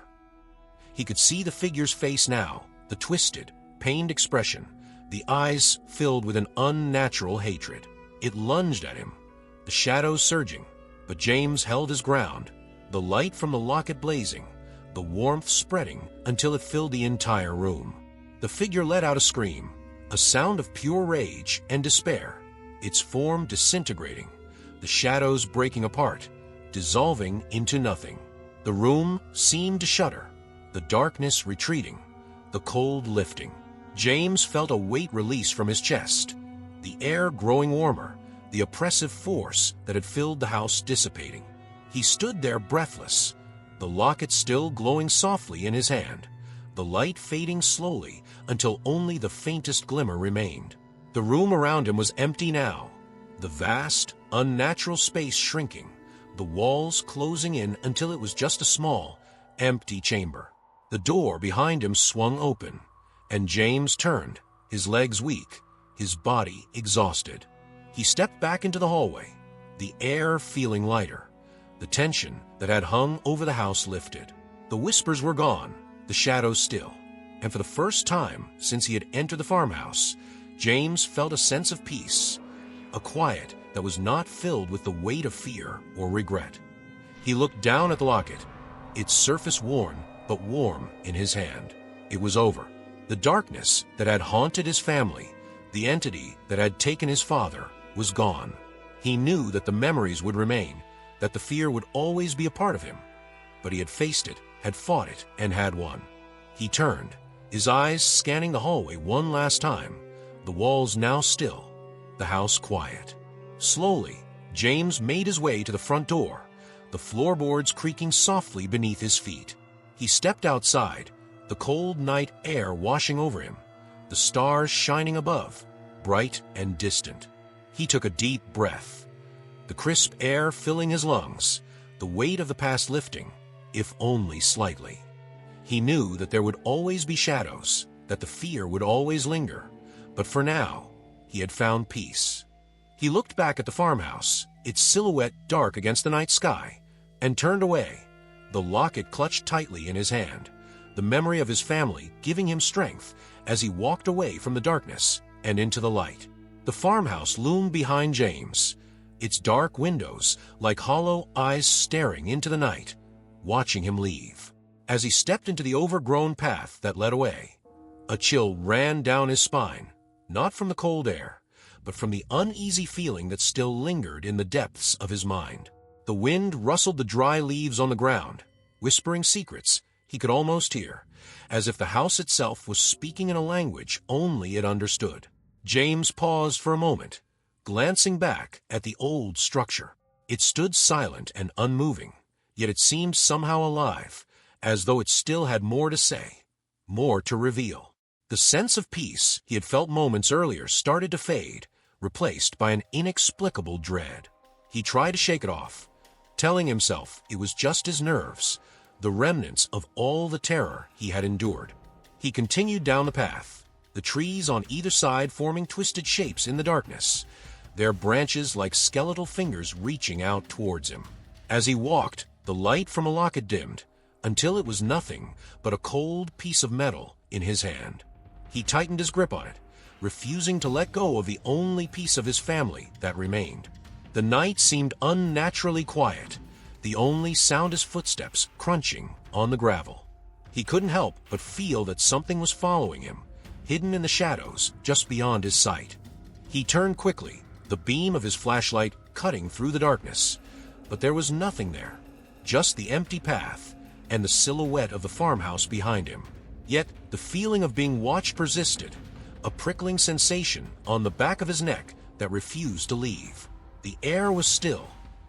He could see the figure's face now, the twisted, pained expression, the eyes filled with an unnatural hatred. It lunged at him, the shadows surging, but James held his ground, the light from the locket blazing, the warmth spreading until it filled the entire room. The figure let out a scream, a sound of pure rage and despair, its form disintegrating, the shadows breaking apart, dissolving into nothing. The room seemed to shudder, the darkness retreating, the cold lifting. James felt a weight release from his chest, the air growing warmer, the oppressive force that had filled the house dissipating. He stood there breathless, the locket still glowing softly in his hand, the light fading slowly until only the faintest glimmer remained. The room around him was empty now, the vast, unnatural space shrinking, the walls closing in until it was just a small, empty chamber. The door behind him swung open, and James turned, his legs weak, his body exhausted. He stepped back into the hallway, the air feeling lighter. The tension that had hung over the house lifted. The whispers were gone, the shadows still, and for the first time since he had entered the farmhouse, James felt a sense of peace, a quiet that was not filled with the weight of fear or regret. He looked down at the locket, its surface worn but warm in his hand. It was over. The darkness that had haunted his family, the entity that had taken his father, was gone. He knew that the memories would remain, that the fear would always be a part of him. But he had faced it, had fought it, and had won. He turned, his eyes scanning the hallway one last time, the walls now still, the house quiet. Slowly, James made his way to the front door, the floorboards creaking softly beneath his feet. He stepped outside, the cold night air washing over him, the stars shining above, bright and distant. He took a deep breath, the crisp air filling his lungs, the weight of the past lifting, if only slightly. He knew that there would always be shadows, that the fear would always linger, but for now, he had found peace. He looked back at the farmhouse, its silhouette dark against the night sky, and turned away, the locket clutched tightly in his hand, the memory of his family giving him strength as he walked away from the darkness and into the light. The farmhouse loomed behind James, its dark windows like hollow eyes staring into the night, watching him leave. As he stepped into the overgrown path that led away, a chill ran down his spine, not from the cold air, but from the uneasy feeling that still lingered in the depths of his mind. The wind rustled the dry leaves on the ground, whispering secrets he could almost hear, as if the house itself was speaking in a language only it understood. James paused for a moment, glancing back at the old structure. It stood silent and unmoving, yet it seemed somehow alive, as though it still had more to say, more to reveal. The sense of peace he had felt moments earlier started to fade, replaced by an inexplicable dread. He tried to shake it off, telling himself it was just his nerves, the remnants of all the terror he had endured. He continued down the path, the trees on either side forming twisted shapes in the darkness, their branches like skeletal fingers reaching out towards him. As he walked, the light from a locket dimmed, until it was nothing but a cold piece of metal in his hand. He tightened his grip on it, refusing to let go of the only piece of his family that remained. The night seemed unnaturally quiet, the only sound his footsteps crunching on the gravel. He couldn't help but feel that something was following him, hidden in the shadows just beyond his sight. He turned quickly, the beam of his flashlight cutting through the darkness, but there was nothing there, just the empty path and the silhouette of the farmhouse behind him. Yet the feeling of being watched persisted, a prickling sensation on the back of his neck that refused to leave. The air was still,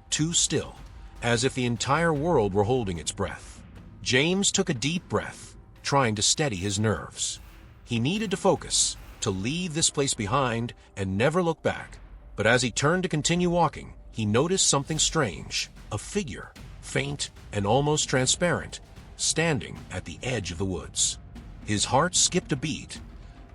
too still, as if the entire world were holding its breath. James took a deep breath, trying to steady his nerves. He needed to focus, to leave this place behind and never look back. But as he turned to continue walking, he noticed something strange, a figure, faint and almost transparent, standing at the edge of the woods. His heart skipped a beat,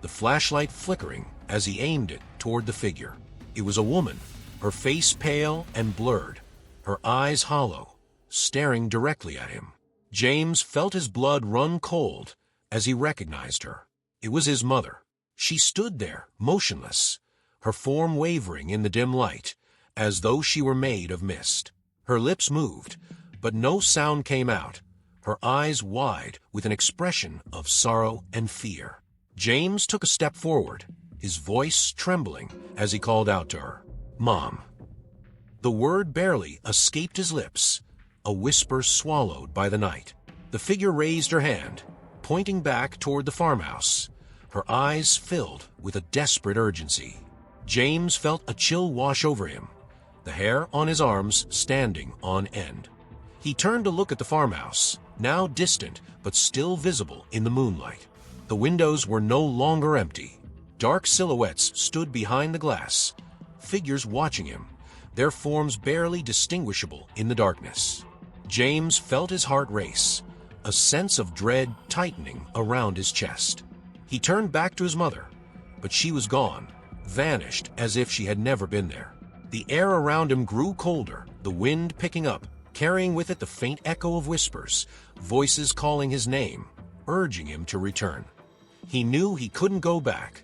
the flashlight flickering as he aimed it toward the figure. It was a woman, her face pale and blurred, her eyes hollow, staring directly at him. James felt his blood run cold as he recognized her. It was his mother. She stood there, motionless, her form wavering in the dim light, as though she were made of mist. Her lips moved, but no sound came out, her eyes wide with an expression of sorrow and fear. James took a step forward, his voice trembling as he called out to her, "Mom." The word barely escaped his lips, a whisper swallowed by the night. The figure raised her hand, pointing back toward the farmhouse, her eyes filled with a desperate urgency. James felt a chill wash over him, the hair on his arms standing on end. He turned to look at the farmhouse, now distant but still visible in the moonlight. The windows were no longer empty. Dark silhouettes stood behind the glass, figures watching him, their forms barely distinguishable in the darkness. James felt his heart race, a sense of dread tightening around his chest. He turned back to his mother, but she was gone, vanished as if she had never been there. The air around him grew colder, the wind picking up, carrying with it the faint echo of whispers, voices calling his name, urging him to return. He knew he couldn't go back,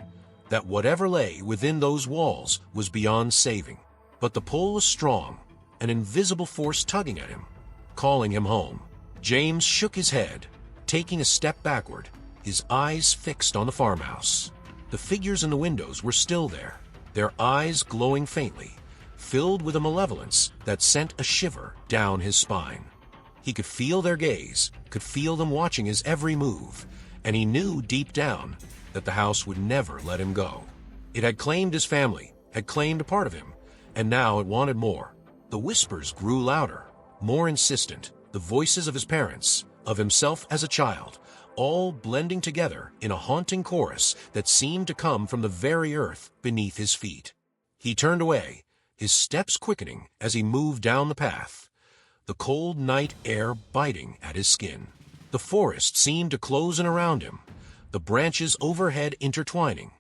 that whatever lay within those walls was beyond saving. But the pull was strong, an invisible force tugging at him, calling him home. James shook his head, taking a step backward, his eyes fixed on the farmhouse. The figures in the windows were still there, their eyes glowing faintly, filled with a malevolence that sent a shiver down his spine. He could feel their gaze, could feel them watching his every move, and he knew deep down that the house would never let him go. It had claimed his family, had claimed a part of him, and now it wanted more. The whispers grew louder, more insistent, the voices of his parents, of himself as a child, all blending together in a haunting chorus that seemed to come from the very earth beneath his feet. He turned away, his steps quickening as he moved down the path, the cold night air biting at his skin. The forest seemed to close in around him, the branches overhead intertwining,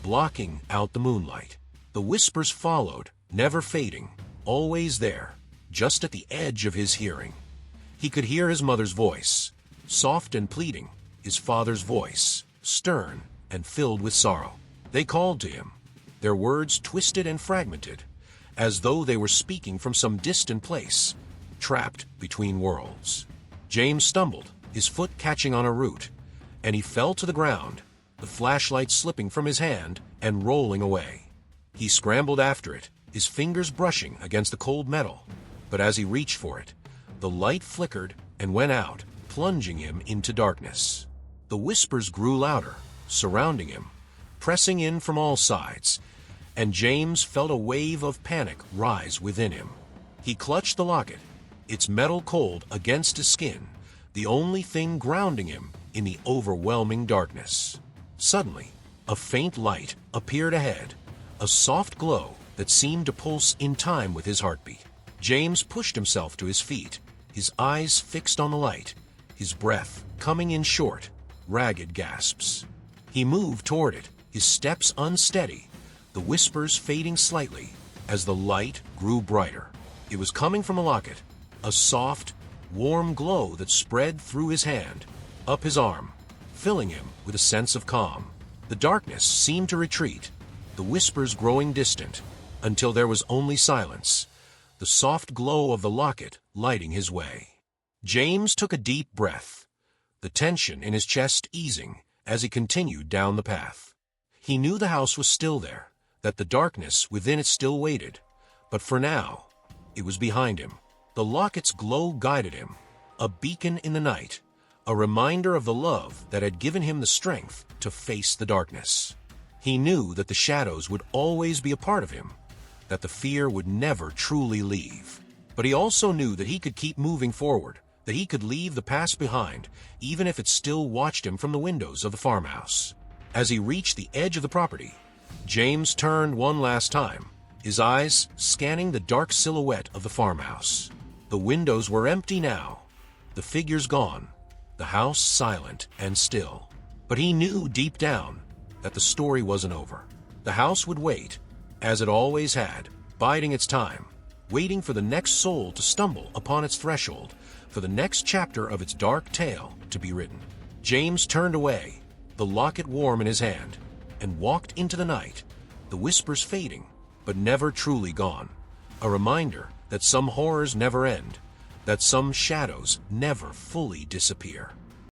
blocking out the moonlight. The whispers followed, never fading, always there, just at the edge of his hearing. He could hear his mother's voice, soft and pleading, his father's voice, stern and filled with sorrow. They called to him, their words twisted and fragmented, as though they were speaking from some distant place, trapped between worlds. James stumbled, his foot catching on a root, and he fell to the ground, the flashlight slipping from his hand and rolling away. He scrambled after it, his fingers brushing against the cold metal, but as he reached for it, the light flickered and went out, plunging him into darkness. The whispers grew louder, surrounding him, pressing in from all sides, and James felt a wave of panic rise within him. He clutched the locket, its metal cold against his skin, the only thing grounding him in the overwhelming darkness. Suddenly, a faint light appeared ahead, a soft glow that seemed to pulse in time with his heartbeat. James pushed himself to his feet, his eyes fixed on the light, his breath coming in short, ragged gasps. He moved toward it, his steps unsteady, the whispers fading slightly as the light grew brighter. It was coming from a locket, a soft, warm glow that spread through his hand, up his arm, filling him with a sense of calm. The darkness seemed to retreat, the whispers growing distant, until there was only silence, the soft glow of the locket lighting his way. James took a deep breath, the tension in his chest easing as he continued down the path. He knew the house was still there, that the darkness within it still waited, but for now, it was behind him. The locket's glow guided him, a beacon in the night, a reminder of the love that had given him the strength to face the darkness. He knew that the shadows would always be a part of him, that the fear would never truly leave. But he also knew that he could keep moving forward, that he could leave the past behind, even if it still watched him from the windows of the farmhouse. As he reached the edge of the property, James turned one last time, his eyes scanning the dark silhouette of the farmhouse. The windows were empty now, the figures gone, the house silent and still. But he knew deep down that the story wasn't over. The house would wait, as it always had, biding its time, waiting for the next soul to stumble upon its threshold, for the next chapter of its dark tale to be written. James turned away, the locket warm in his hand, and walked into the night, the whispers fading, but never truly gone. A reminder that some horrors never end, that some shadows never fully disappear.